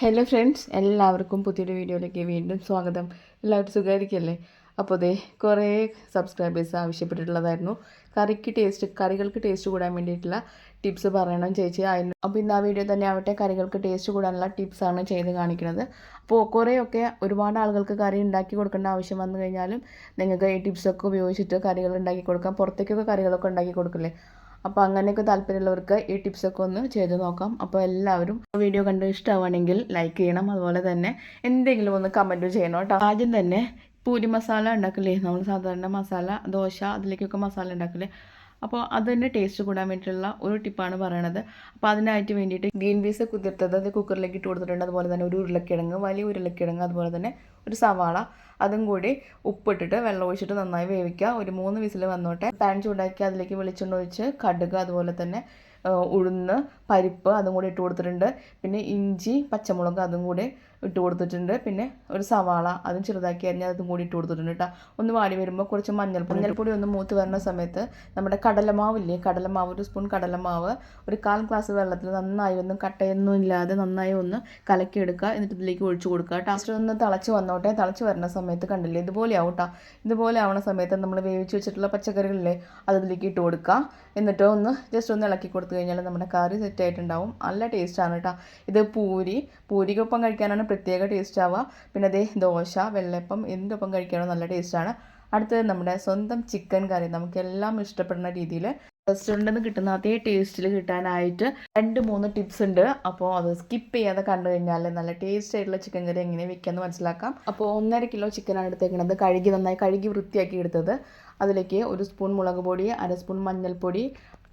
Hello friends, എല്ലാവർക്കും പുതിയൊരു വീഡിയോയിലേക്ക് വീണ്ടും സ്വാഗതം. എല്ലാവരും സുഖമായിരിക്കല്ലേ? അപ്പോൾ കുറേ സബ്സ്ക്രൈബേഴ്സ് ആവശ്യപ്പെട്ടിട്ടുള്ളതായിരുന്നു കറികൾക്ക് ടേസ്റ്റ് കൂടാൻ വേണ്ടിയിട്ടുള്ള ടിപ്സ് പറയണം ചേച്ചി. അപ്പോൾ ഇന്ന് ആ വീഡിയോ തന്നെ ആവട്ടെ, കറികൾക്ക് ടേസ്റ്റ് കൂടാനുള്ള ടിപ്സാണ് ചെയ്ത് കാണിക്കുന്നത്. അപ്പോൾ കുറേയൊക്കെ ഒരുപാട് ആളുകൾക്ക് കറി ഉണ്ടാക്കി കൊടുക്കേണ്ട ആവശ്യം വന്നു കഴിഞ്ഞാലും നിങ്ങൾക്ക് ഈ ടിപ്സൊക്കെ ഉപയോഗിച്ചിട്ട് കറികൾ ഉണ്ടാക്കി കൊടുക്കാം. പുറത്തേക്കൊക്കെ കറികളൊക്കെ ഉണ്ടാക്കി കൊടുക്കില്ലേ? അപ്പോൾ അങ്ങനെയൊക്കെ താല്പര്യമുള്ളവർക്ക് ഈ ടിപ്സൊക്കെ ഒന്ന് ചെയ്ത് നോക്കാം. അപ്പോൾ എല്ലാവരും വീഡിയോ കണ്ട് ഇഷ്ടമാണെങ്കിൽ ലൈക്ക് ചെയ്യണം, അതുപോലെ തന്നെ എന്തെങ്കിലും ഒന്ന് കമൻറ്റ് ചെയ്യണം കേട്ടോ. ആദ്യം തന്നെ പൂരി മസാല ഉണ്ടാക്കില്ലേ, നമ്മൾ സാധാരണ മസാല ദോശ അതിലേക്കൊക്കെ മസാല ഉണ്ടാക്കില്ലേ, അപ്പോൾ അതിൻ്റെ ടേസ്റ്റ് കൂടാൻ വേണ്ടിയിട്ടുള്ള ഒരു ടിപ്പാണ് പറയണത്. അപ്പോൾ അതിനായിട്ട് വേണ്ടിയിട്ട് ഗ്രീൻ പീസ് കുതിർത്തത് അത് കുക്കറിലേക്ക് ഇട്ട് കൊടുത്തിട്ടുണ്ട്. അതുപോലെ തന്നെ ഒരു ഉരുളക്കിഴങ്ങ്, വലിയ ഉരുളക്കിഴങ്ങ്, അതുപോലെ തന്നെ ഒരു സവാള, അതും കൂടി ഉപ്പിട്ടിട്ട് വെള്ളം ഒഴിച്ചിട്ട് നന്നായി വേവിക്കുക. ഒരു 3 വിസിൽ വന്നോട്ടെ. പാൻ ചൂടാക്കി അതിലേക്ക് വെളിച്ചെണ്ണ ഒഴിച്ച് കടുക്, അതുപോലെ തന്നെ ഉഴുന്ന്, പരിപ്പ് അതും കൂടി ഇട്ട് കൊടുത്തിട്ടുണ്ട്. പിന്നെ ഇഞ്ചി, പച്ചമുളക് അതും കൂടി ഇട്ട് കൊടുത്തിട്ടുണ്ട്. പിന്നെ ഒരു സവാള അതും ചെറുതാക്കി അരിഞ്ഞ് അതും കൂടി ഇട്ട് കൊടുത്തിട്ടുണ്ട് കേട്ടോ. ഒന്ന് വാടി വരുമ്പോൾ കുറച്ച് മഞ്ഞൾപ്പൊടി ഒന്ന് മൂത്ത് വരുന്ന സമയത്ത് നമ്മുടെ കടലമാവില്ലേ, ഒരു സ്പൂൺ കടലമാവ് ഒരു 1/4 ഗ്ലാസ് വെള്ളത്തിൽ നന്നായി ഒന്ന് കട്ടയൊന്നും ഇല്ലാതെ നന്നായി ഒന്ന് കലക്കിയെടുക്കുക. എന്നിട്ട് ഇതിലേക്ക് ഒഴിച്ചു കൊടുക്കുക. ടേസ്റ്റ് ഒന്ന് തിളച്ച് വന്നോട്ടെ. തിളച്ച് വരുന്ന സമയത്ത് കണ്ടില്ലേ, ഇതുപോലെ ആവും കേട്ടോ. ഇതുപോലെ ആവുന്ന സമയത്ത് നമ്മൾ വേവിച്ച് വെച്ചിട്ടുള്ള പച്ചക്കറികളില്ലേ അത് ഇതിലേക്ക് ഇട്ട് കൊടുക്കുക. എന്നിട്ട് ഒന്ന് ജസ്റ്റ് ഒന്ന് ഇളക്കി കൊടുത്തു കഴിഞ്ഞാൽ നമ്മുടെ കറി സെറ്റ് ആയിട്ടുണ്ടാവും. നല്ല ടേസ്റ്റാണ് കേട്ടോ. ഇത് പൂരിക്കൊപ്പം കഴിക്കാനാണ് പ്രത്യേക ടേസ്റ്റ് ആവുക. പിന്നെ ദോശ, വെള്ളപ്പം എന്തൊപ്പം കഴിക്കാനോ നല്ല ടേസ്റ്റാണ്. അടുത്തത് നമ്മുടെ സ്വന്തം ചിക്കൻ കറി, നമുക്കെല്ലാം ഇഷ്ടപ്പെടുന്ന രീതിയിൽ റെസ്റ്റോറൻറ്റിൽ നിന്ന് കിട്ടുന്ന അതേ ടേസ്റ്റിൽ കിട്ടാനായിട്ട് 2-3 ടിപ്സ് ഉണ്ട്. അപ്പോൾ അത് സ്കിപ്പ് ചെയ്യാതെ കണ്ടു കഴിഞ്ഞാൽ നല്ല ടേസ്റ്റ് ആയിട്ടുള്ള ചിക്കൻ കറി എങ്ങനെ വെക്കാമെന്ന് മനസ്സിലാക്കാം. അപ്പോൾ 1.5 കിലോ ചിക്കനാണ് എടുത്തേക്കുന്നത്. നന്നായി കഴുകി വൃത്തിയാക്കി എടുത്തത്. അതിലേക്ക് 1 സ്പൂൺ മുളക് പൊടി, 1/2 സ്പൂൺ മഞ്ഞൾപ്പൊടി,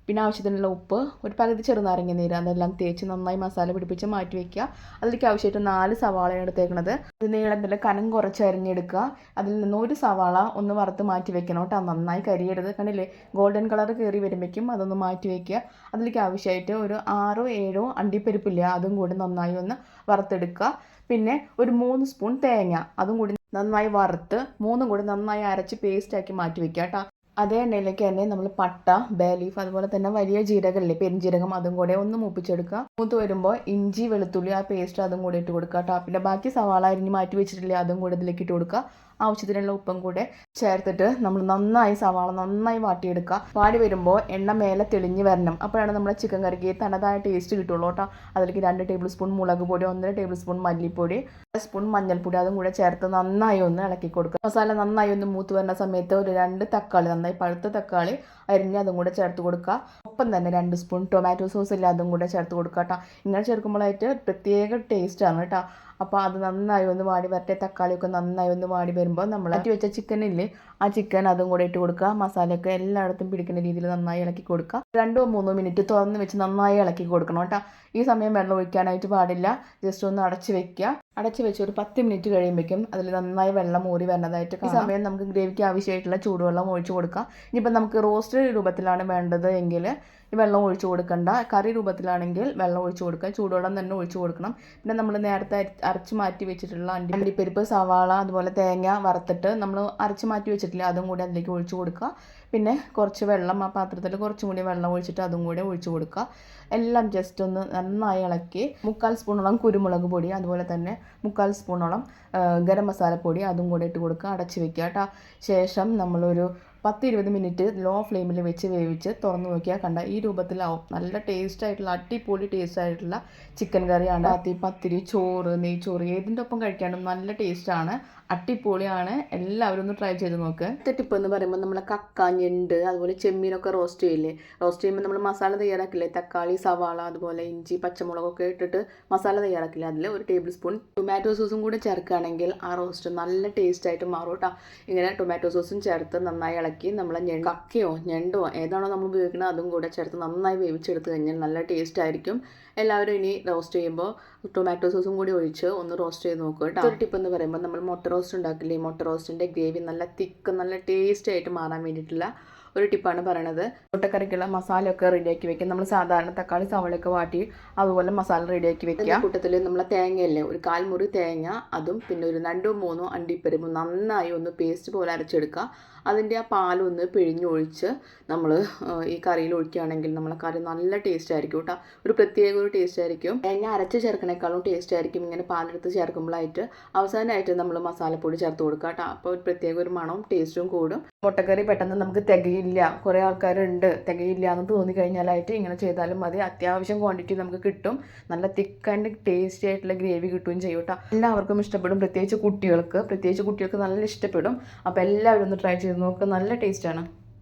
പിന്നെ ആവശ്യത്തിനുള്ള ഉപ്പ്, ഒരു പകുതി ചെറുനാരങ്ങ നീര്, അതെല്ലാം തേച്ച് നന്നായി മസാല പിടിപ്പിച്ച് മാറ്റി വയ്ക്കുക. അതിലേക്ക് ആവശ്യമായിട്ട് 4 സവാളയാണ് എടുത്തേക്കുന്നത്. ഇത് നീളത്തിൽ കനം കുറച്ച് അരിഞ്ഞെടുക്കുക. അതിൽ നിന്ന് ഒരു സവാള ഒന്ന് വറുത്ത് മാറ്റി വെക്കണം കേട്ടോ. നന്നായി കരിയരുത്, കണ്ടില്ലേ ഗോൾഡൻ കളർ കയറി വരുമ്പോഴേക്കും അതൊന്ന് മാറ്റി വയ്ക്കുക. അതിലേക്ക് ആവശ്യമായിട്ട് ഒരു 6-7 അണ്ടിപ്പരിപ്പില്ല, അതും കൂടി നന്നായി ഒന്ന് വറുത്തെടുക്കുക. പിന്നെ ഒരു 3 സ്പൂൺ തേങ്ങ, അതും കൂടി നന്നായി വറുത്ത് 3 കൂടി നന്നായി അരച്ച് പേസ്റ്റാക്കി മാറ്റി വയ്ക്കുക കേട്ടോ. അതേ എണ്ണയിലേക്ക് തന്നെ നമ്മൾ പട്ട, ബേ ലീഫ്, അതുപോലെ തന്നെ വലിയ ജീരകമില്ലേ, പെരുംജീരകം, അതും കൂടെ ഒന്ന് മൂപ്പിച്ചെടുക്കുക. മൂത്ത് വരുമ്പോൾ ഇഞ്ചി, വെളുത്തുള്ളി ആ പേസ്റ്റ് അതും കൂടെ ഇട്ട് കൊടുക്കുക കേട്ടോ. പിന്നെ ബാക്കി സവാള അരിഞ്ഞ് മാറ്റി വെച്ചിട്ടില്ലേ അതും കൂടെ ഇതിലേക്ക് ഇട്ട് കൊടുക്കുക. ആവശ്യത്തിനുള്ള ഉപ്പും കൂടെ ചേർത്തിട്ട് നമ്മൾ സവാള നന്നായി വാട്ടിയെടുക്കുക. വാടി വരുമ്പോൾ എണ്ണ മേലെ തെളിഞ്ഞ് വരണം. അപ്പോഴാണ് നമ്മുടെ ചിക്കൻ കറിക്ക് തനതായ ടേസ്റ്റ് കിട്ടുള്ളൂ കേട്ടോ. അതിലേക്ക് 2 ടേബിൾ സ്പൂൺ മുളക് പൊടി, 1.5 ടേബിൾ സ്പൂൺ മല്ലിപ്പൊടി, 1 സ്പൂൺ മഞ്ഞൾപ്പൊടി അതും കൂടെ ചേർത്ത് നന്നായി ഒന്ന് ഇളക്കി കൊടുക്കുക. മസാല നന്നായി ഒന്ന് മൂത്ത് വരുന്ന സമയത്ത് ഒരു 2 തക്കാളി, നന്നായി പഴുത്ത തക്കാളി അരിഞ്ഞ് അതും കൂടെ ചേർത്ത് കൊടുക്കുക. ഒപ്പം തന്നെ 2 സ്പൂൺ ടൊമാറ്റോ സോസ് ഇല്ല അതും കൂടെ ചേർത്ത് കൊടുക്കുക കേട്ടോ. ഇങ്ങനെ ചേർക്കുമ്പോഴായിട്ട് പ്രത്യേക ടേസ്റ്റാണ് കേട്ടോ. അപ്പോൾ അത് നന്നായി ഒന്ന് വാടി വരട്ടെ. തക്കാളിയൊക്കെ നന്നായി ഒന്ന് വാടി വരുമ്പോൾ നമ്മൾ മാറ്റി വെച്ച ചിക്കനില്ലേ, ആ ചിക്കൻ അതും കൂടെ ഇട്ട് കൊടുക്കുക. മസാലയൊക്കെ എല്ലായിടത്തും പിടിക്കുന്ന രീതിയിൽ നന്നായി ഇളക്കി കൊടുക്കുക. 2-3 മിനിറ്റ് തുറന്ന് വെച്ച് നന്നായി ഇളക്കി കൊടുക്കണം കേട്ടോ. ഈ സമയം വെള്ളം ഒഴിക്കാനായിട്ട് പാടില്ല. ജസ്റ്റ് ഒന്ന് അടച്ച് വെക്കുക. അടച്ച് വെച്ച് ഒരു 10 മിനിറ്റ് കഴിയുമ്പോഴേക്കും അതിൽ നന്നായി വെള്ളം ഊറി വരുന്നതായിട്ട് ഈ സമയം നമുക്ക് ഗ്രേവിക്ക് ആവശ്യമായിട്ടുള്ള ചൂടുവെള്ളം ഒഴിച്ചു കൊടുക്കാം. ഇനിയിപ്പോൾ നമുക്ക് റോസ്റ്റ് രൂപത്തിലാണ് വേണ്ടത് എങ്കിൽ ഈ വെള്ളം ഒഴിച്ചു കൊടുക്കണ്ട. കറി രൂപത്തിലാണെങ്കിൽ വെള്ളം ഒഴിച്ചു കൊടുക്കുക. ചൂടുവെള്ളം തന്നെ ഒഴിച്ചു കൊടുക്കണം. പിന്നെ നമ്മൾ നേരത്തെ അരച്ച് മാറ്റി വെച്ചിട്ടുള്ള അണ്ടിപ്പരിപ്പ്, സവാള, അതുപോലെ തേങ്ങ വറുത്തിട്ട് നമ്മൾ അരച്ച് മാറ്റി വെച്ചിട്ടില്ല അതും കൂടി അതിലേക്ക് ഒഴിച്ചു കൊടുക്കുക. പിന്നെ കുറച്ച് വെള്ളം ആ പാത്രത്തിൽ കുറച്ചും കൂടി വെള്ളം ഒഴിച്ചിട്ട് അതും കൂടി ഒഴിച്ചു കൊടുക്കുക. എല്ലാം ജസ്റ്റ് ഒന്ന് നന്നായി ഇളക്കി 1/4 സ്പൂണോളം കുരുമുളക് പൊടി, അതുപോലെ തന്നെ 1/4 സ്പൂണോളം ഗരം മസാലപ്പൊടി അതും കൂടി ഇട്ട് കൊടുക്കുക. അടച്ച് വെക്കുക കേട്ടോ. ശേഷം നമ്മളൊരു 10-20 മിനിറ്റ് ലോ ഫ്ലെയിമിൽ വെച്ച് വേവിച്ച് തുറന്ന് നോക്കിയാൽ കണ്ട ഈ രൂപത്തിലാവും. നല്ല ടേസ്റ്റ് ആയിട്ടുള്ള അടിപൊളി ടേസ്റ്റ് ആയിട്ടുള്ള ചിക്കൻ കറിയാണ്. പത്തിരി, ചോറ്, നെയ്ച്ചോറ് ഏതിൻ്റെ ഒപ്പം കഴിക്കാനും നല്ല ടേസ്റ്റാണ്, അടിപൊളിയാണ്. എല്ലാവരും ഒന്ന് ട്രൈ ചെയ്ത് നോക്ക്. അടുത്ത ടിപ്പ് എന്ന് പറയുമ്പോൾ നമ്മൾ കക്ക, ഞണ്ട്, അതുപോലെ ചെമ്മീനൊക്കെ റോസ്റ്റ് ചെയ്യില്ലേ. റോസ്റ്റ് ചെയ്യുമ്പോൾ നമ്മൾ മസാല തയ്യാറാക്കില്ലേ, തക്കാളി, സവാള, അതുപോലെ ഇഞ്ചി, പച്ചമുളകൊക്കെ ഇട്ടിട്ട് മസാല തയ്യാറാക്കില്ലേ, അതിൽ 1 ടേബിൾ സ്പൂൺ ടൊമാറ്റോ സോസും കൂടി ചേർക്കുകയാണെങ്കിൽ ആ റോസ്റ്റ് നല്ല ടേസ്റ്റ് ആയിട്ട് മാറും കേട്ടോ. ഇങ്ങനെ ടൊമാറ്റോ സോസും ചേർത്ത് നന്നായി ഇളക്കി നമ്മൾ കക്കയോ ഞണ്ടോ ഏതാണോ നമ്മൾ ഉപയോഗിക്കുന്നത് അതും കൂടെ ചേർത്ത് നന്നായി വേവിച്ചെടുത്ത് കഴിഞ്ഞാൽ നല്ല ടേസ്റ്റ് ആയിരിക്കും. എല്ലാവരും ഇനി റോസ്റ്റ് ചെയ്യുമ്പോൾ ടൊമാറ്റോ സോസും കൂടി ഒഴിച്ച് ഒന്ന് റോസ്റ്റ് ചെയ്ത് നോക്കുക കേട്ടോ. ഒരു ടിപ്പ് എന്ന് പറയുമ്പോൾ നമ്മൾ മുട്ട റോസ്റ്റ് ഉണ്ടാക്കില്ലേ, മുട്ട റോസ്റ്റിൻ്റെ ഗ്രേവി നല്ല തിക്ക്, നല്ല ടേസ്റ്റ് ആയിട്ട് മാറാൻ വേണ്ടിയിട്ടുള്ള ഒരു ടിപ്പാണ് പറയണത്. മുട്ടക്കറിക്കുള്ള മസാലയൊക്കെ റെഡിയാക്കി വെക്കുക. നമ്മൾ സാധാരണ തക്കാളി സവാളയൊക്കെ വാട്ടി അതുപോലെ മസാല റെഡിയാക്കി വെക്കുക. കൂട്ടത്തിൽ നമ്മളെ തേങ്ങയല്ലേ, ഒരു 1/4 മുറി തേങ്ങ, അതും പിന്നെ ഒരു 2-3 അണ്ടിപ്പരിപ്പും നന്നായി ഒന്ന് പേസ്റ്റ് പോലെ അരച്ചെടുക്കുക. അതിൻ്റെ ആ പാലൊന്ന് പിഴിഞ്ഞൊഴിച്ച് നമ്മൾ ഈ കറിയിൽ ഒഴിക്കുകയാണെങ്കിൽ നമ്മളെ കറി നല്ല ടേസ്റ്റ് ആയിരിക്കും കേട്ടോ. ഒരു പ്രത്യേക ഒരു ടേസ്റ്റ് ആയിരിക്കും. തേങ്ങ അരച്ച് ചേർക്കണേക്കാളും ടേസ്റ്റ് ആയിരിക്കും ഇങ്ങനെ പാലെടുത്ത് ചേർക്കുമ്പോഴായിട്ട്. അവസാനമായിട്ട് നമ്മൾ മസാലപ്പൊടി ചേർത്ത് കൊടുക്കുക കേട്ടോ. അപ്പോൾ ഒരു പ്രത്യേക ഒരു മണവും ടേസ്റ്റും കൂടും. മുട്ടക്കറി പെട്ടെന്ന് നമുക്ക് തികയില്ല, കുറേ ആൾക്കാരുണ്ട്, തികയില്ല എന്ന് തോന്നിക്കഴിഞ്ഞാലായിട്ട് ഇങ്ങനെ ചെയ്താലും മതി. അത്യാവശ്യം ക്വാണ്ടിറ്റി നമുക്ക് കിട്ടും. നല്ല തിക്ക് ആൻഡ് ടേസ്റ്റി ആയിട്ടുള്ള ഗ്രേവി കിട്ടുകയും ചെയ്യും കേട്ടോ. എല്ലാവർക്കും ഇഷ്ടപ്പെടും, പ്രത്യേകിച്ച് കുട്ടികൾക്ക് നല്ല ഇഷ്ടപ്പെടും. അപ്പോൾ എല്ലാവരും ഒന്ന് ട്രൈ ചെയ്ത് നോക്കുക, നല്ല ടേസ്റ്റാണ്.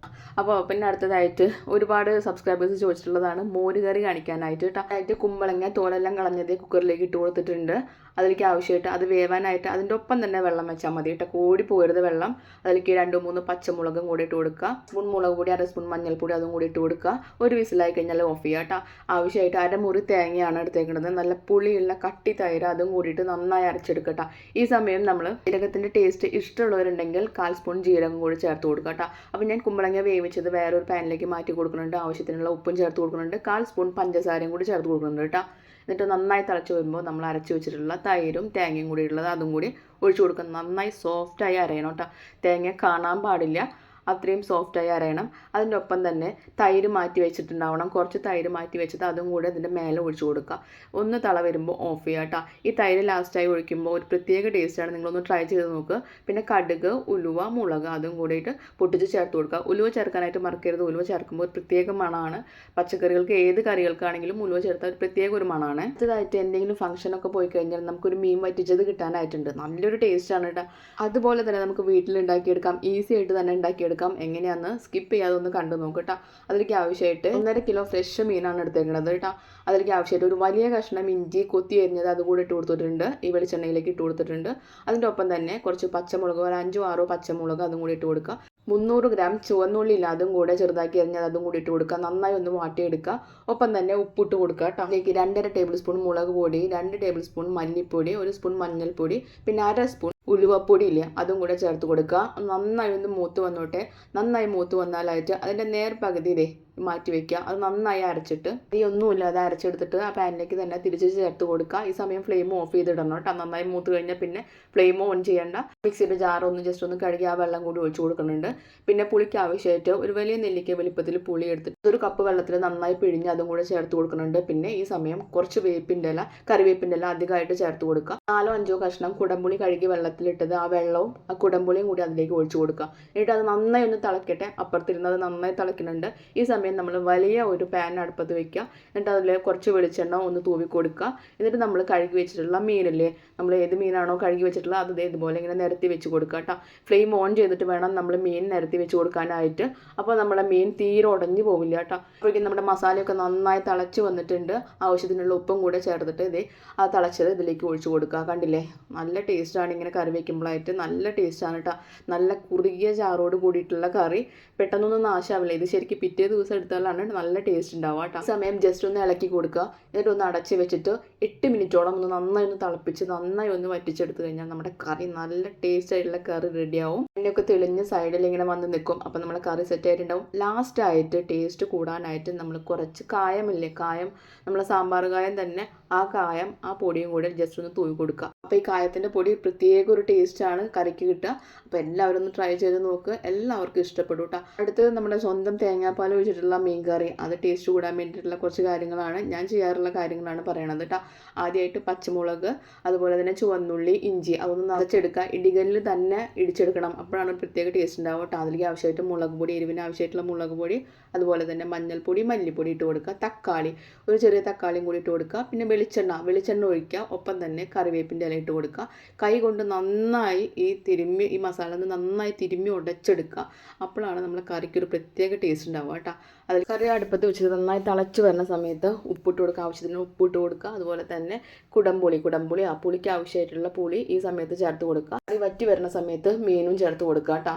അപ്പോൾ പിന്നെ അടുത്തതായിട്ട് ഒരുപാട് സബ്സ്ക്രൈബേഴ്സ് ചോദിച്ചിട്ടുള്ളതാണ് മോര് കറി കാണിക്കാനായിട്ട് കേട്ടോ. ആയിട്ട് കുമ്പളങ്ങ തോലെല്ലാം കളഞ്ഞത് കുക്കറിലേക്ക് ഇട്ട് കൊടുത്തിട്ടുണ്ട്. അതിലേക്ക് ആവശ്യമായിട്ട് അത് വേവാനായിട്ട് അതിൻ്റെ ഒപ്പം തന്നെ വെള്ളം വെച്ചാൽ മതി കേട്ടോ, കൂടി പോരുത് വെള്ളം. അതിലേക്ക് 2-3 പച്ചമുളകും കൂടി ഇട്ട് കൊടുക്കുക. സ്പൂൺ മുളക് പൊടി, 1 സ്പൂൺ മഞ്ഞൾപ്പൊടി അതും കൂടി ഇട്ട് കൊടുക്കുക. ഒരു വിസിലായി കഴിഞ്ഞാൽ ഓഫ് ചെയ്യുക കേട്ടോ. ആവശ്യമായിട്ട് 1/2 മുറി തേങ്ങയാണ് എടുത്തേക്കുന്നത്. നല്ല പുളിയുള്ള കട്ടി തൈര് അതും കൂടിയിട്ട് നന്നായി അരച്ചെടുക്കട്ടോ. ഈ സമയം നമ്മൾ ജീരകത്തിൻ്റെ ടേസ്റ്റ് ഇഷ്ടമുള്ളവരുണ്ടെങ്കിൽ 1/4 സ്പൂൺ ജീരകം കൂടി ചേർത്ത് കൊടുക്കുക കേട്ടോ. അപ്പോൾ ഞാൻ കുമ്പളങ്ങ വേവിച്ചത് വേറൊരു പാനിലേക്ക് മാറ്റി കൊടുക്കുന്നുണ്ട്. ആവശ്യത്തിനുള്ള ഉപ്പും ചേർത്ത് കൊടുക്കുന്നുണ്ട്. 1/4 സ്പൂൺ പഞ്ചസാരയും കൂടി ചേർത്ത് കൊടുക്കുന്നുണ്ട് കേട്ടോ. എന്നിട്ട് നന്നായി തിളച്ച് വരുമ്പോൾ നമ്മൾ അരച്ച് വെച്ചിട്ടുള്ള തൈരും തേങ്ങയും കൂടി ഉള്ളത് അതും കൂടി ഒഴിച്ചു കൊടുക്കുക. നന്നായി സോഫ്റ്റായി അരയണം കേട്ടോ. തേങ്ങ കാണാൻ പാടില്ല, അത്രയും സോഫ്റ്റായി അരയണം. അതിൻ്റെ ഒപ്പം തന്നെ തൈര് മാറ്റി വെച്ചിട്ടുണ്ടാവണം. കുറച്ച് തൈര് മാറ്റി വെച്ചിട്ട് അതും കൂടെ അതിൻ്റെ മേലെ ഒഴിച്ചു കൊടുക്കുക. ഒന്ന് തള വരുമ്പോൾ ഓഫ് ചെയ്യുക കേട്ടോ. ഈ തൈര് ലാസ്റ്റായി ഒഴിക്കുമ്പോൾ ഒരു പ്രത്യേക ടേസ്റ്റാണ്. നിങ്ങളൊന്ന് ട്രൈ ചെയ്ത് നോക്കുക. പിന്നെ കടുക്, ഉലുവ, മുളക് അതും കൂടിയിട്ട് പൊട്ടിച്ച് ചേർത്ത് കൊടുക്കുക. ഉലുവ ചേർക്കാനായിട്ട് മറക്കരുത്. ഉലുവ ചേർക്കുമ്പോൾ ഒരു പ്രത്യേക മണമാണ്. പച്ചക്കറികൾക്ക് ഏത് കറികൾക്കാണെങ്കിലും ഉലുവ ചേർത്താൽ ഒരു പ്രത്യേക ഒരു മണമാണ്. അടുത്തതായിട്ട് എന്തെങ്കിലും ഫംഗ്ഷനൊക്കെ പോയി കഴിഞ്ഞാൽ നമുക്കൊരു മീൻ വറ്റിച്ചത് കിട്ടാനായിട്ടുണ്ട്. നല്ലൊരു ടേസ്റ്റാണ് കേട്ടോ. അതുപോലെ തന്നെ നമുക്ക് വീട്ടിലുണ്ടാക്കിയെടുക്കാം, ഈസി ആയിട്ട് തന്നെ ഉണ്ടാക്കിയെടുക്കാം. എങ്ങനെയാന്ന് സ്കിപ്പ് ചെയ്യാതെ ഒന്ന് കണ്ടു നോക്കട്ടോ. അതിലേക്ക് ആവശ്യമായിട്ട് 1.5 കിലോ ഫ്രഷ് മീനാണ് എടുത്തേക്കുന്നത് കേട്ടോ. അതിലേക്ക് ആവശ്യമായിട്ട് ഒരു വലിയ കഷ്ണം ഇഞ്ചി കൊത്തി അരിഞ്ഞത് അതുകൂടി ഇട്ട് കൊടുത്തിട്ടുണ്ട്. ഈ വെളിച്ചെണ്ണയിലേക്ക് ഇട്ട് കൊടുത്തിട്ടുണ്ട്. അതിൻ്റെ ഒപ്പം തന്നെ കുറച്ച് പച്ചമുളക്, ഒരു 5-6 പച്ചമുളക് അതും കൂടി ഇട്ട് കൊടുക്കുക. 300 ഗ്രാം ചുവന്നുള്ളി ഇല്ല, അതും കൂടെ ചെറുതാക്കി അരിഞ്ഞത് അതും കൂടി ഇട്ട് കൊടുക്കുക. നന്നായി ഒന്ന് വാട്ടിയെടുക്കുക. ഒപ്പം തന്നെ ഉപ്പിട്ട് കൊടുക്കുക കേട്ടോ. അതിലേക്ക് 2.5 ടേബിൾ സ്പൂൺ മുളക് പൊടി, 2 ടേബിൾ സ്പൂൺ മല്ലിപ്പൊടി, 1 സ്പൂൺ മഞ്ഞൾപ്പൊടി, പിന്നെ 1/2 സ്പൂൺ ഉലുവപ്പൊടി ഇല്ലേ അതും കൂടെ ചേർത്ത് കൊടുക്കുക. നന്നായി ഒന്ന് മൂത്ത് വന്നോട്ടെ. നന്നായി മൂത്ത് വന്നാലായിട്ട് അതിൻ്റെ നേർപകുതി ഇതേ മാറ്റി വയ്ക്കുക. അത് നന്നായി അരച്ചിട്ട് ഈ ഒന്നുമില്ലാതെ അരച്ചെടുത്തിട്ട് ആ പാനിലേക്ക് തന്നെ തിരിച്ച് ചേർത്ത് കൊടുക്കുക. ഈ സമയം ഫ്ലെയിം ഓഫ് ചെയ്തിടണം കേട്ടോ. നന്നായി മൂത്ത് കഴിഞ്ഞാൽ പിന്നെ ഫ്ലെയിം ഓൺ ചെയ്യേണ്ട. മിക്സിയുടെ ജാർ ഒന്ന് ജസ്റ്റ് ഒന്ന് കഴുകി ആ വെള്ളം കൂടി ഒഴിച്ചു കൊടുക്കുന്നുണ്ട്. പിന്നെ പുളിക്ക് ആവശ്യമായിട്ട് ഒരു വലിയ നെല്ലിക്ക വലിപ്പത്തിൽ പുളി എടുത്തിട്ട് 1 കപ്പ് വെള്ളത്തിൽ നന്നായി പിഴിഞ്ഞ് അതും കൂടെ ചേർത്ത് കൊടുക്കുന്നുണ്ട്. പിന്നെ ഈ സമയം കുറച്ച് കറിവേപ്പിൻ്റെ ഇല അധികമായിട്ട് ചേർത്ത് കൊടുക്കുക. 4-5 കഷ്ണം കുടംപുളി കഴുകി വെള്ളത്തിലിട്ടത് ആ വെള്ളവും ആ കുടംപുളിയും കൂടി അതിലേക്ക് ഒഴിച്ചു കൊടുക്കുക. എന്നിട്ട് അത് നന്നായി ഒന്ന് തിളക്കട്ടെ. അപ്പുറത്തിരുന്നത് നന്നായി തിളക്കുന്നുണ്ട്. ഈ സമയം നമ്മൾ വലിയ ഒരു പാൻ അടുപ്പത്ത് വെക്കുക. എന്നിട്ട് അതിൽ കുറച്ച് വെളിച്ചെണ്ണ ഒന്ന് തൂവി കൊടുക്കുക. എന്നിട്ട് നമ്മൾ കഴുകി വെച്ചിട്ടുള്ള മീനില്ലേ, നമ്മൾ ഏത് മീനാണോ കഴുകി വെച്ചിട്ടുള്ളത് അത് ഇതുപോലെ ഇങ്ങനെ നിരത്തി വെച്ച് കൊടുക്കുക കേട്ടോ. ഫ്ലെയിം ഓൺ ചെയ്തിട്ട് വേണം നമ്മൾ മീൻ നിരത്തി വെച്ച് കൊടുക്കാനായിട്ട്. അപ്പോൾ നമ്മുടെ മീൻ തീരെ ഉടഞ്ഞു പോകില്ല കേട്ടോ. അപ്പോഴേക്കും നമ്മുടെ മസാലയൊക്കെ നന്നായി തിളച്ച് വന്നിട്ടുണ്ട്. ആവശ്യത്തിനുള്ള ഉപ്പും കൂടെ ചേർത്തിട്ട് ആ തിളച്ചത് ഇതിലേക്ക് ഒഴിച്ചു കൊടുക്കുക. കണ്ടില്ലേ, നല്ല ടേസ്റ്റാണ്. ഇങ്ങനെ കറി വയ്ക്കുമ്പോഴായിട്ട് നല്ല ടേസ്റ്റാണ് കേട്ടോ. നല്ല കുറുകിയ ചാറോട് കൂടിയിട്ടുള്ള കറി. പെട്ടെന്നൊന്നും നാശാവില്ല. ഇത് ശരിക്കും പിറ്റേ ദിവസം എടുത്താലാണ് നല്ല ടേസ്റ്റ് ഉണ്ടാവുക കേട്ടോ. സമയം ജസ്റ്റ് ഒന്ന് ഇളക്കി കൊടുക്കുക. എന്നിട്ട് ഒന്ന് അടച്ച് വെച്ചിട്ട് 8 മിനിറ്റോളം ഒന്ന് നന്നായി ഒന്ന് തിളപ്പിച്ച് നന്നായി ഒന്ന് വറ്റിച്ചെടുത്ത് കഴിഞ്ഞാൽ നമ്മുടെ കറി നല്ല ടേസ്റ്റ് ആയിട്ടുള്ള കറി റെഡിയാവും. എണ്ണയൊക്കെ തെളിഞ്ഞ് സൈഡിൽ ഇങ്ങനെ വന്ന് നിൽക്കും. അപ്പം നമ്മുടെ കറി സെറ്റ് ആയിട്ടുണ്ടാവും. ലാസ്റ്റായിട്ട് ടേസ്റ്റ് കൂടാനായിട്ട് നമ്മൾ കുറച്ച് കായമില്ലേ, നമ്മളെ സാമ്പാർ കായം തന്നെ, ആ പൊടിയും കൂടെ ജസ്റ്റ് ഒന്ന് തൂവി കൊടുക്കുക. അപ്പോൾ ഈ കായത്തിൻ്റെ പൊടി പ്രത്യേക ഒരു ടേസ്റ്റാണ് കറിക്ക് കിട്ടുക. അപ്പോൾ എല്ലാവരും ഒന്ന് ട്രൈ ചെയ്ത് നോക്കുക. എല്ലാവർക്കും ഇഷ്ടപ്പെടും കേട്ടോ. അടുത്തത് നമ്മുടെ സ്വന്തം തേങ്ങാപ്പാൽ ഒഴിച്ചിട്ടുള്ള മീൻ കറി. അത് ടേസ്റ്റ് കൂടാൻ വേണ്ടിയിട്ടുള്ള കുറച്ച് കാര്യങ്ങളാണ് ഞാൻ ചെയ്യാറുള്ള കാര്യങ്ങളാണ് പറയണത് കേട്ടോ. ആദ്യമായിട്ട് പച്ചമുളക്, അതുപോലെ തന്നെ ചുവന്നുള്ളി, ഇഞ്ചി അതൊന്ന് നിറച്ചെടുക്കുക. ഇടികല്ലിൽ തന്നെ ഇടിച്ചെടുക്കണം. അപ്പോഴാണ് ഒരു പ്രത്യേക ടേസ്റ്റ് ഉണ്ടാവുക കേട്ടോ. അതിലേക്ക് ആവശ്യമായിട്ട് മുളക് പൊടി, എരിവിന് ആവശ്യമായിട്ടുള്ള മുളക് പൊടി, അതുപോലെ തന്നെ മഞ്ഞൾപ്പൊടി, മല്ലിപ്പൊടി ഇട്ട് കൊടുക്കുക. തക്കാളി, ഒരു ചെറിയ തക്കാളിയും കൂടി ഇട്ട് കൊടുക്കുക. പിന്നെ വെളിച്ചെണ്ണ ഒഴിക്കുക. ഒപ്പം തന്നെ കറിവേപ്പിൻ്റെ ഇല ഇട്ട് കൊടുക്കുക. കൈ കൊണ്ട് നന്നായി ഈ മസാല നന്നായി തിരുമ്മി ഉടച്ചെടുക്കുക. അപ്പോഴാണ് നമ്മുടെ കറിക്കൊരു പ്രത്യേക ടേസ്റ്റ് ഉണ്ടാവുക കേട്ടോ. അതിൽ കറി അടുപ്പത്ത് വെച്ചിട്ട് നന്നായി തിളച്ച് വരുന്ന സമയത്ത് ഉപ്പിട്ട് കൊടുക്കുക. ആവശ്യത്തിന് ഉപ്പിട്ട് കൊടുക്കുക. അതുപോലെ തന്നെ കുടംപുളി ആ പുളിക്ക് ആവശ്യമായിട്ടുള്ള പുളി ഈ സമയത്ത് ചേർത്ത് കൊടുക്കുക. കറി വറ്റി വരുന്ന സമയത്ത് മീനും ചേർത്ത് കൊടുക്കുക കേട്ടോ.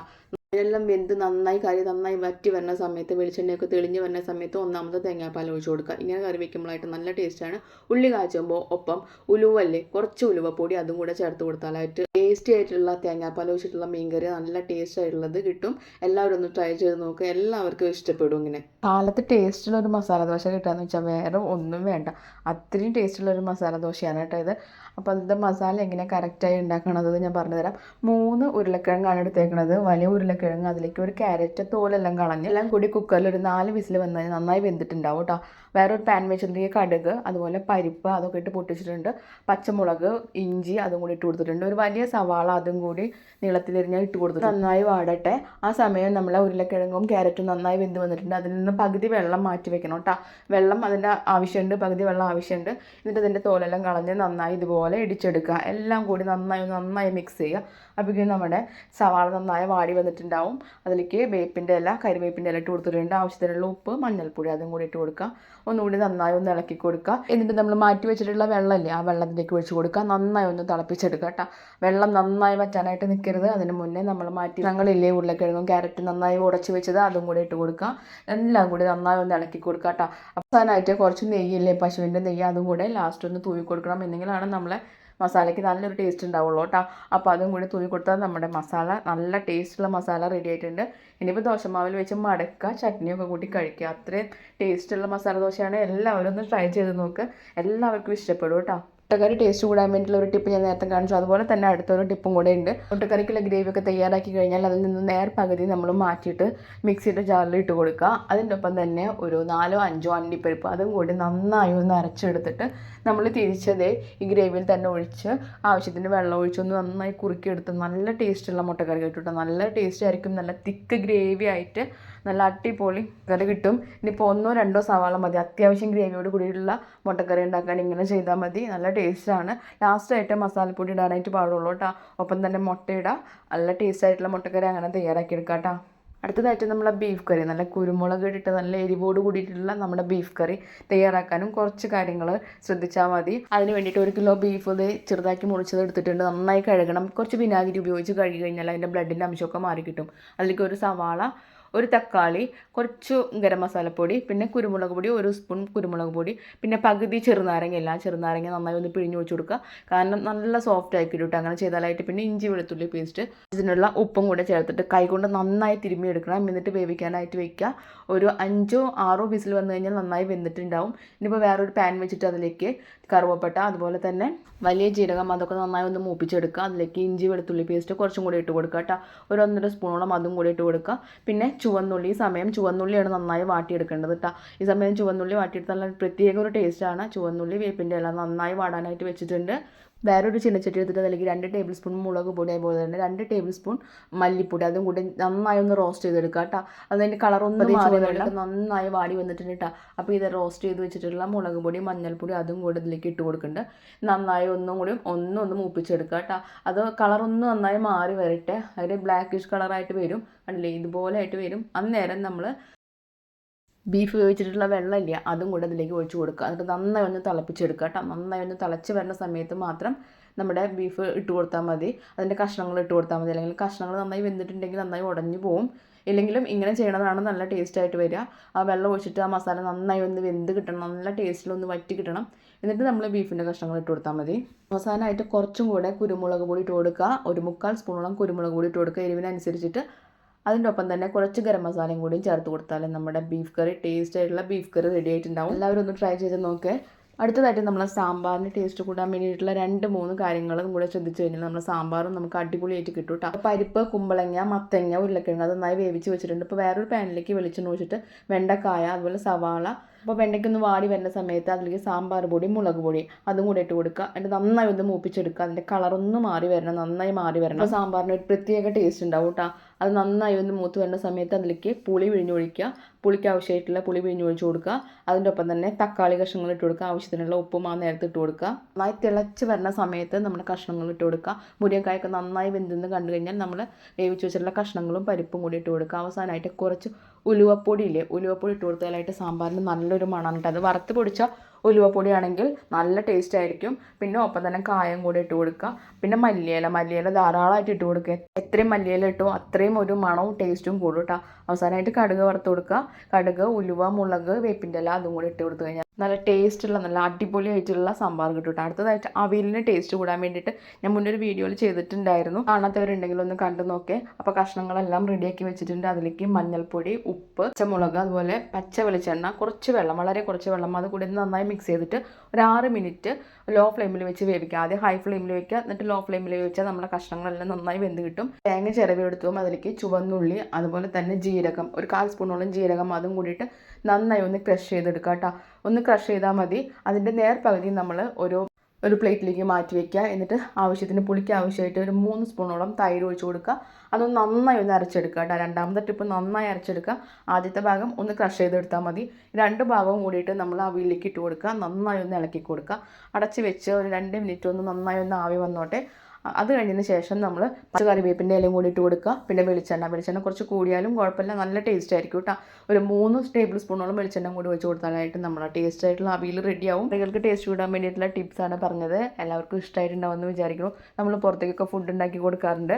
എല്ലാം വെന്ത് നന്നായി കറി നന്നായി വറ്റി വരുന്ന സമയത്ത് വെളിച്ചെണ്ണയൊക്കെ തെളിഞ്ഞ് വരുന്ന സമയത്ത് ഒന്നാമത്തെ തേങ്ങാപ്പാൽ ഒഴിച്ച് കൊടുക്കുക. ഇങ്ങനെ കറി വയ്ക്കുമ്പോഴായിട്ട് നല്ല ടേസ്റ്റാണ്. ഉള്ളി കാച്ചുമ്പോൾ ഒപ്പം ഉലുവല്ലേ, കുറച്ച് ഉലുവപ്പൊടി അതും കൂടെ ചേർത്ത് കൊടുത്താലായിട്ട് ടേസ്റ്റി ആയിട്ടുള്ള തേങ്ങാപ്പാൽ ഒഴിച്ചിട്ടുള്ള മീൻകറി നല്ല ടേസ്റ്റ് ആയിട്ടുള്ളത് കിട്ടും. എല്ലാവരും ഒന്ന് ട്രൈ ചെയ്ത് നോക്കുക, എല്ലാവർക്കും ഇഷ്ടപ്പെടും. ഇങ്ങനെ കാലത്ത് ടേസ്റ്റുള്ള ഒരു മസാല ദോശ കിട്ടുകയെന്ന് വെച്ചാൽ വേറെ ഒന്നും വേണ്ട, അത്രയും ടേസ്റ്റുള്ള ഒരു മസാല ദോശയാണ് കേട്ടോ ഇത്. അപ്പോൾ അതിൻ്റെ മസാല എങ്ങനെ കറക്റ്റായി ഉണ്ടാക്കണത് ഞാൻ പറഞ്ഞുതരാം. 3 ഉരുളക്കിഴങ്ങാണ് എടുത്തേക്കണത്, വലിയ ഉരുളക്കിഴങ്ങ്. അതിലേക്ക് ഒരു ക്യാരറ്റ് തോലെല്ലാം കളഞ്ഞ് എല്ലാം കൂടി കുക്കറിൽ ഒരു 4 വിസിൽ വന്നാൽ നന്നായി വെന്തിട്ടുണ്ടാവും കേട്ടോ. വേറൊരു പാൻ വെച്ചിട്ടുണ്ടെങ്കിൽ കടുക്, അതുപോലെ പരിപ്പ് അതൊക്കെ ഇട്ട് പൊട്ടിച്ചിട്ടുണ്ട്. പച്ചമുളക്, ഇഞ്ചി അതും കൂടി ഇട്ട് കൊടുത്തിട്ടുണ്ട്. ഒരു വലിയ സവാള അതും കൂടി നീളത്തിലെരിഞ്ഞാൽ ഇട്ട് കൊടുത്തിട്ട് നന്നായി വാടട്ടെ. ആ സമയം നമ്മളെ ഉരുളക്കിഴങ്ങും ക്യാരറ്റും നന്നായി വെന്ത് വന്നിട്ടുണ്ട്. അതിൽ നിന്ന് പകുതി വെള്ളം മാറ്റി വെക്കണം കേട്ടോ. വെള്ളം അതിൻ്റെ ആവശ്യമുണ്ട്, പകുതി വെള്ളം ആവശ്യമുണ്ട്. എന്നിട്ട് അതിൻ്റെ തോലെല്ലാം കളഞ്ഞ് നന്നായി ഇതുപോലെ ഇടിച്ചെടുക്കുക. എല്ലാം കൂടി നന്നായി മിക്സ് ചെയ്യുക. അപ്പോഴേക്കും നമ്മുടെ സവാള നന്നായി വാടി വന്നിട്ടുണ്ടാവും. അതിലേക്ക് വേപ്പിൻ്റെ ഇല, കരിവേപ്പിൻ്റെ ഇല ഇട്ട് കൊടുത്തിട്ടുണ്ട്. ആവശ്യത്തിനുള്ള ഉപ്പ്, മഞ്ഞൾപ്പൊടി അതും കൂടി ഇട്ട് കൊടുക്കുക. ഒന്നുകൂടി നന്നായി ഒന്ന് ഇളക്കി കൊടുക്കുക. എന്നിട്ട് നമ്മൾ മാറ്റി വെച്ചിട്ടുള്ള വെള്ളമില്ലേ, ആ വെള്ളത്തിലേക്ക് ഒഴിച്ച് കൊടുക്കുക. നന്നായി ഒന്ന് തിളപ്പിച്ചെടുക്കുക കേട്ടോ. വെള്ളം നന്നായി വറ്റാനായിട്ട് നിൽക്കരുത്. അതിന് മുന്നേ നമ്മൾ ഞങ്ങളില്ലേ ഉരുളക്കിഴങ്ങും ക്യാരറ്റും നന്നായി ഉടച്ച് വെച്ചത് അതും കൂടി ഇട്ട് കൊടുക്കുക. എല്ലാം കൂടി നന്നായി ഒന്ന് ഇളക്കി കൊടുക്കുക കേട്ടോ. അവസാനമായിട്ട് കുറച്ച് നെയ്യില്ലേ, പശുവിൻ്റെ നെയ്യ്, അതും കൂടെ ലാസ്റ്റ് ഒന്ന് തൂവി കൊടുക്കണം. എന്നെങ്കിലാണ് നമ്മളെ മസാലയ്ക്ക് നല്ലൊരു ടേസ്റ്റ് ഉണ്ടാവുള്ളൂ കേട്ടോ. അപ്പോൾ അതും കൂടി തൂവി കൊടുത്താൽ നമ്മുടെ മസാല നല്ല ടേസ്റ്റുള്ള മസാല റെഡി ആയിട്ടുണ്ട്. ഇനിയിപ്പോൾ ദോശമാവിൽ വെച്ച് മടക്കുക, ചട്നിയൊക്കെ കൂട്ടി കഴിക്കുക. അത്രയും ടേസ്റ്റുള്ള മസാല ദോശയാണ്. എല്ലാവരും ഒന്ന് ട്രൈ ചെയ്ത് നോക്ക്, എല്ലാവർക്കും ഇഷ്ടപ്പെടും കേട്ടോ. മുട്ടക്കറി ടേസ്റ്റ് കൂടാൻ വേണ്ടിയിട്ടുള്ള ഒരു ടിപ്പ് ഞാൻ നേരത്തെ കാണിച്ചു. അതുപോലെ തന്നെ അടുത്തൊരു ടിപ്പും കൂടെ ഉണ്ട്. മുട്ടക്കറിക്കുള്ള ഗ്രേവിയൊക്കെ തയ്യാറാക്കി കഴിഞ്ഞാൽ അതിൽ നിന്ന് നേർ പകുതി നമ്മൾ മാറ്റിയിട്ട് മിക്സിയുടെ ജാറിൽ ഇട്ട് കൊടുക്കുക. അതിൻ്റെ ഒപ്പം തന്നെ ഒരു 4-5 അണ്ടിപ്പരിപ്പ് അതും കൂടി നന്നായി ഒന്ന് അരച്ചെടുത്തിട്ട് നമ്മൾ തിരിച്ചതേ ഈ ഗ്രേവിയിൽ തന്നെ ഒഴിച്ച് ആവശ്യത്തിന് വെള്ളം ഒഴിച്ചൊന്ന് നന്നായി കുറുക്കിയെടുത്ത് നല്ല ടേസ്റ്റുള്ള മുട്ടക്കറി കിട്ടും. നല്ല ടേസ്റ്റ് ആയിരിക്കും. നല്ല തിക്ക് ഗ്രേവി ആയിട്ട് നല്ല അടിപൊളി കറി കിട്ടും. ഇനിയിപ്പോൾ 1-2 സവാള മതി. അത്യാവശ്യം ഗ്രേവിയോട് കൂടിയിട്ടുള്ള മുട്ടക്കറി ഉണ്ടാക്കാൻ ഇങ്ങനെ ചെയ്താൽ മതി. നല്ല ടേസ്റ്റാണ്. ലാസ്റ്റായിട്ട് മസാലപ്പൊടി ഇടാനായിട്ട് പാടുള്ളൂ കേട്ടോ. ഒപ്പം തന്നെ മുട്ട ഇടാം. നല്ല ടേസ്റ്റ് ആയിട്ടുള്ള മുട്ടക്കറി അങ്ങനെ തയ്യാറാക്കിയെടുക്കാം കേട്ടോ. അടുത്തതായിട്ട് നമ്മളെ ബീഫ് കറി, നല്ല കുരുമുളക് ഇട്ടിട്ട് നല്ല എരിവോട് കൂടിയിട്ടുള്ള നമ്മുടെ ബീഫ് കറി തയ്യാറാക്കാനും കുറച്ച് കാര്യങ്ങൾ ശ്രദ്ധിച്ചാൽ മതി. അതിന് വേണ്ടിയിട്ട് 1 കിലോ ബീഫ് ഇത് ചെറുതാക്കി മുറിച്ചത് എടുത്തിട്ടുണ്ട്. നന്നായി കഴുകണം. കുറച്ച് വിനാഗിരി ഉപയോഗിച്ച് കഴുകി കഴിഞ്ഞാൽ അതിൻ്റെ ബ്ലഡിൻ്റെ അംശമൊക്കെ മാറി കിട്ടും. അതിലേക്ക് ഒരു സവാള, ഒരു തക്കാളി, കുറച്ച് ഗരം മസാലപ്പൊടി, പിന്നെ കുരുമുളക് പൊടി 1 സ്പൂൺ കുരുമുളക് പൊടി, പിന്നെ പകുതി ചെറുനാരങ്ങ. ചെറുനാരങ്ങ നന്നായി ഒന്ന് പിഴിഞ്ഞ് വെച്ച് കൊടുക്കുക. കാരണം നല്ല സോഫ്റ്റ് ആക്കി കിട്ടും അങ്ങനെ ചെയ്താലായിട്ട്. പിന്നെ ഇഞ്ചി വെളുത്തുള്ളി പേസ്റ്റ്, ഇതിനുള്ള ഉപ്പും കൂടെ ചേർത്തിട്ട് കൈകൊണ്ട് നന്നായി തിരുമ്മിയെടുക്കണം. എന്നിട്ട് വേവിക്കാനായിട്ട് വെക്കുക. ഒരു 5-6 വിസിൽ വന്നു കഴിഞ്ഞാൽ നന്നായി വെന്തിട്ടുണ്ടാവും. ഇനിയിപ്പോൾ വേറൊരു പാൻ വെച്ചിട്ട് അതിലേക്ക് കറുവപ്പട്ട, അതുപോലെ തന്നെ വലിയ ജീരകം അതൊക്കെ നന്നായി ഒന്ന് മൂപ്പിച്ചെടുക്കുക. അതിലേക്ക് ഇഞ്ചി വെളുത്തുള്ളി പേസ്റ്റ് കുറച്ചും കൂടി ഇട്ട് കൊടുക്കുക കേട്ടോ. ഒരു 1.5 സ്പൂണോളം അതും കൂടി ഇട്ട് കൊടുക്കുക. പിന്നെ ചുവന്നുള്ളി, ഈ സമയം ചുവന്നുള്ളിയാണ് നന്നായി വാട്ടിയെടുക്കേണ്ടത് കേട്ടോ. ഈ സമയം ചുവന്നുള്ളി വാട്ടിയെടുത്താൽ പ്രത്യേക ഒരു ടേസ്റ്റാണ്. ചുവന്നുള്ളി, വേപ്പിൻ്റെ ഇല നന്നായി വാടാനായിട്ട് വെച്ചിട്ടുണ്ട്. വേറൊരു ചീനച്ചട്ടി എടുത്തിട്ട് അതിലേക്ക് 2 ടേബിൾ സ്പൂൺ മുളക് പൊടി, അതുപോലെ തന്നെ 2 ടേബിൾ സ്പൂൺ മല്ലിപ്പൊടി അതും കൂടി നന്നായി ഒന്ന് റോസ്റ്റ് ചെയ്തെടുക്കുക കേട്ടോ. അതിൻ്റെ കളറൊന്നും നന്നായി വാടി വന്നിട്ടുണ്ട് കേട്ടോ. അപ്പോൾ ഇത് റോസ്റ്റ് ചെയ്ത് വെച്ചിട്ടുള്ള മുളക് പൊടി, മഞ്ഞൾപ്പൊടി അതും കൂടി ഇതിലേക്ക് ഇട്ട് കൊടുക്കുന്നുണ്ട്. നന്നായി ഒന്നും കൂടി ഒന്ന് മൂപ്പിച്ചെടുക്കുക കേട്ടോ. അത് കളറൊന്നും നന്നായി മാറി വരട്ടെ. അതിൽ ബ്ലാക്കിഷ് കളറായിട്ട് വരും, കണ്ടില്ലേ, ഇതുപോലെ ആയിട്ട് വരും. അന്നേരം നമ്മൾ ബീഫ് വേവിച്ചിട്ടുള്ള വെള്ളമില്ല അതും കൂടെ അതിലേക്ക് ഒഴിച്ച് കൊടുക്കുക. എന്നിട്ട് നന്നായി ഒന്ന് തിളപ്പിച്ചെടുക്കുക കേട്ടോ. നന്നായി ഒന്ന് തിളച്ച് വരുന്ന സമയത്ത് മാത്രം നമ്മുടെ ബീഫ് ഇട്ട് കൊടുത്താൽ മതി. അതിൻ്റെ കഷ്ണങ്ങൾ ഇട്ട് കൊടുത്താൽ മതി. അല്ലെങ്കിൽ കഷ്ണങ്ങൾ നന്നായി വെന്തിട്ടുണ്ടെങ്കിൽ നന്നായി ഉടഞ്ഞു പോവും. ഇല്ലെങ്കിലും ഇങ്ങനെ ചെയ്യണതാണ് നല്ല ടേസ്റ്റായിട്ട് വരിക. ആ വെള്ളം ഒഴിച്ചിട്ട് ആ മസാല നന്നായി ഒന്ന് വെന്ത് കിട്ടണം, നല്ല ടേസ്റ്റിലൊന്ന് വറ്റി കിട്ടണം. എന്നിട്ട് നമ്മൾ ബീഫിൻ്റെ കഷ്ണങ്ങൾ ഇട്ട് കൊടുത്താൽ മതി. അവസാനമായിട്ട് കുറച്ചും കൂടെ കുരുമുളക് പൊടി ഇട്ട് കൊടുക്കുക. 1/4 സ്പൂണോളം കുരുമുളക് പൊടി ഇട്ട് കൊടുക്കുക, എരിവിനനുസരിച്ചിട്ട്. അതിൻ്റെ ഒപ്പം തന്നെ കുറച്ച് ഗരം മസാലയും കൂടിയും ചേർത്ത് കൊടുത്താൽ നമ്മുടെ ബീഫ് കറി, ടേസ്റ്റ് ആയിട്ടുള്ള ബീഫ് കറി റെഡി ആയിട്ടുണ്ടാവും. എല്ലാവരും ഒന്ന് ട്രൈ ചെയ്ത് നോക്ക്. അടുത്തതായിട്ട് നമ്മൾ സാമ്പാറിന് ടേസ്റ്റ് കൂടാൻ വേണ്ടിയിട്ടുള്ള 2-3 കാര്യങ്ങളും കൂടെ ശ്രദ്ധിച്ചു കഴിഞ്ഞാൽ നമ്മുടെ സാമ്പാറും നമുക്ക് അടിപൊളിയായിട്ട് കിട്ടും കേട്ടോ. പരിപ്പ്, കുമ്പളങ്ങ, മത്തങ്ങ, ഉരുളക്കിഴങ്ങ് അത് നന്നായി വേവിച്ച് വെച്ചിട്ടുണ്ട്. ഇപ്പോൾ വേറൊരു പാനിലേക്ക് വെളിച്ചെണ്ണ ഒഴിച്ചിട്ട് വെണ്ടക്കായ, അതുപോലെ സവാള, അപ്പോൾ വെണ്ടയ്ക്കൊന്ന് വാടി വരുന്ന സമയത്ത് അതിലേക്ക് സാമ്പാർ പൊടി, മുളക് പൊടി അതും കൂടെ ഇട്ട് കൊടുക്കുക. എന്നിട്ട് നന്നായി ഒന്ന് മൂപ്പിച്ചെടുക്കുക. അതിൻ്റെ കളറൊന്ന് മാറി വരണം, നന്നായി മാറി വരണം. അപ്പോൾ സാമ്പാറിന് ഒരു പ്രത്യേക ടേസ്റ്റ് ഉണ്ടാവും കേട്ടോ. അത് നന്നായി ഒന്ന് മൂത്ത് വരുന്ന സമയത്ത് അതിലേക്ക് പുളി പിഴിഞ്ഞൊഴിക്കുക. പുളിക്ക് ആവശ്യമായിട്ടുള്ള പുളി പിഴിഞ്ഞൊഴിച്ച് കൊടുക്കുക. അതിൻ്റെ ഒപ്പം തന്നെ തക്കാളി കഷ്ണങ്ങൾ ഇട്ട് കൊടുക്കുക. ആവശ്യത്തിനുള്ള ഉപ്പും ആ നേരത്ത് ഇട്ട് കൊടുക്കുക. നന്നായി തിളച്ച് വരുന്ന സമയത്ത് നമ്മുടെ കഷ്ണങ്ങൾ ഇട്ട് കൊടുക്കുക. മുരിങ്ങക്കായൊക്കെ നന്നായി വെന്തെന്ന് കണ്ടു കഴിഞ്ഞാൽ നമ്മൾ വേവിച്ച് വെച്ചിട്ടുള്ള കഷ്ണങ്ങളും പരിപ്പും കൂടി ഇട്ട് കൊടുക്കുക. അവസാനമായിട്ട് കുറച്ച് ഉലുവപ്പൊടി ഇല്ലേ, ഉലുവപ്പൊടി ഇട്ട് കൊടുത്താലായിട്ട് സാമ്പാറിന് നല്ലൊരു മണമാണ് കേട്ടോ. അത് വറുത്ത് പൊടിച്ച ഉലുവപ്പൊടി ആണെങ്കിൽ നല്ല ടേസ്റ്റ് ആയിരിക്കും. പിന്നെ ഒപ്പം തന്നെ കായം കൂടി ഇട്ട് കൊടുക്കുക. പിന്നെ മല്ലിയില ധാരാളമായിട്ട് ഇട്ട് കൊടുക്കുക. എത്രയും മല്ലിയില ഇട്ടോ അത്രയും ഒരു മണവും ടേസ്റ്റും കൂടും കേട്ടോ. അവസാനമായിട്ട് കടുക് വറുത്ത് കൊടുക്കുക. കടുക്, ഉലുവ, മുളക്, വേപ്പിൻ്റെ ഇല അതും കൂടി ഇട്ട് കൊടുത്തു കഴിഞ്ഞാൽ നല്ല ടേസ്റ്റുള്ള നല്ല അടിപൊളിയായിട്ടുള്ള സാമ്പാർ കിട്ടും കേട്ടോ. അടുത്തതായിട്ട് അവിയലിന് ടേസ്റ്റ് കൂടാൻ വേണ്ടിയിട്ട് ഞാൻ മുന്നേ ഒരു വീഡിയോയിൽ ചെയ്തിട്ടുണ്ടായിരുന്നു. കാണാത്തവരുണ്ടെങ്കിൽ ഒന്ന് കണ്ടു നോക്കേ. അപ്പോൾ കഷ്ണങ്ങളെല്ലാം റെഡിയാക്കി വെച്ചിട്ടുണ്ട്. അതിലേക്ക് മഞ്ഞൾപ്പൊടി, ഉപ്പ്, പച്ചമുളക്, അതുപോലെ പച്ച വെളിച്ചെണ്ണ, കുറച്ച് വെള്ളം, വളരെ കുറച്ച് വെള്ളം, അത് കൂടി നന്നായി മിക്സ് ചെയ്തിട്ട് ഒരു 6 മിനിറ്റ് ലോ ഫ്ലെയിമിൽ വെച്ച് വേവിക്കുക. ആദ്യം ഹൈ ഫ്ലെയിമിൽ വെക്കുക, എന്നിട്ട് ലോ ഫ്ലെയിമിൽ വെച്ചാൽ നമ്മുടെ കഷ്ണങ്ങളെല്ലാം നന്നായി വെന്ത് കിട്ടും. തേങ്ങ ചിരവിയെടുത്തും അതിലേക്ക് ചുവന്നുള്ളി, അതുപോലെ തന്നെ ജീരകം, ഒരു 1/4 സ്പൂണോളം ജീരകം അതും കൂടിയിട്ട് നന്നായി ഒന്ന് ക്രഷ് ചെയ്തെടുക്കുക കേട്ടോ. ഒന്ന് ക്രഷ് ചെയ്താൽ മതി. അതിൻ്റെ നേർപകുതി നമ്മൾ ഒരു പ്ലേറ്റിലേക്ക് മാറ്റി വയ്ക്കുക. എന്നിട്ട് ആവശ്യത്തിന് പുളിക്ക് ആവശ്യമായിട്ട് ഒരു 3 സ്പൂണോളം തൈര് ഒഴിച്ച് കൊടുക്കുക. അതൊന്ന് നന്നായി ഒന്ന് അരച്ചെടുക്കുക കേട്ടോ. രണ്ടാമത്തെ ട്രിപ്പ് നന്നായി അരച്ചെടുക്കുക. ആദ്യത്തെ ഭാഗം ഒന്ന് ക്രഷ് ചെയ്തെടുത്താൽ മതി. 2 ഭാഗവും കൂടിയിട്ട് നമ്മൾ അവിയലിലേക്ക് ഇട്ട് കൊടുക്കുക. നന്നായി ഒന്ന് ഇളക്കി കൊടുക്കുക. അടച്ച് വെച്ച് ഒരു 2 മിനിറ്റ് ഒന്ന് നന്നായി ഒന്ന് ആവി വന്നോട്ടെ. അത് കഴിഞ്ഞതിന് ശേഷം നമ്മൾ കറിവേപ്പിൻ്റെ ഇലയും കൂടി ഇട്ട് കൊടുക്കുക. പിന്നെ വെളിച്ചെണ്ണ കുറച്ച് കൂടിയാലും കുഴപ്പമില്ല, നല്ല ടേസ്റ്റ് ആയിരിക്കും കേട്ടോ. ഒരു 3 ടേബിൾ സ്പൂണോളം വെളിച്ചെണ്ണ കൂടി വെച്ച് കൊടുത്താലായിട്ട് നമ്മുടെ ടേസ്റ്റ് ആയിട്ടുള്ള അവിയൽ റെഡിയാവും. കുട്ടികൾക്ക് ടേസ്റ്റ് കൂടാൻ വേണ്ടിയിട്ടുള്ള ടിപ്സാണ് പറഞ്ഞത്. എല്ലാവർക്കും ഇഷ്ടമായിട്ടുണ്ടാവുമെന്ന് വിചാരിക്കുന്നു. നമ്മൾ പുറത്തേക്കൊക്കെ ഫുഡ് ഉണ്ടാക്കി കൊടുക്കാറുണ്ട്.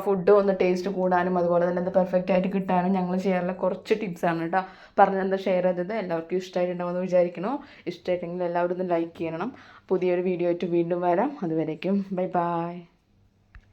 ഫുഡ് ഒന്ന് ടേസ്റ്റ് കൂടാനും അതുപോലെ തന്നെ അത് പെർഫെക്റ്റ് ആയിട്ട് കിട്ടാനും ഞങ്ങൾ ചെയ്യാറുള്ള കുറച്ച് ടിപ്സാണ് കേട്ടോ പറഞ്ഞത്, ഷെയർ ചെയ്തത്. എല്ലാവർക്കും ഇഷ്ടമായിട്ടുണ്ടാവുമെന്ന് വിചാരിക്കുന്നു. ഇഷ്ടമായിട്ടെങ്കിൽ എല്ലാവരും ഒന്ന് ലൈക്ക് ചെയ്യണം. പുതിയൊരു വീഡിയോ ആയിട്ട് വീണ്ടും വരാം. അതുവരേക്കും ബൈ ബൈ.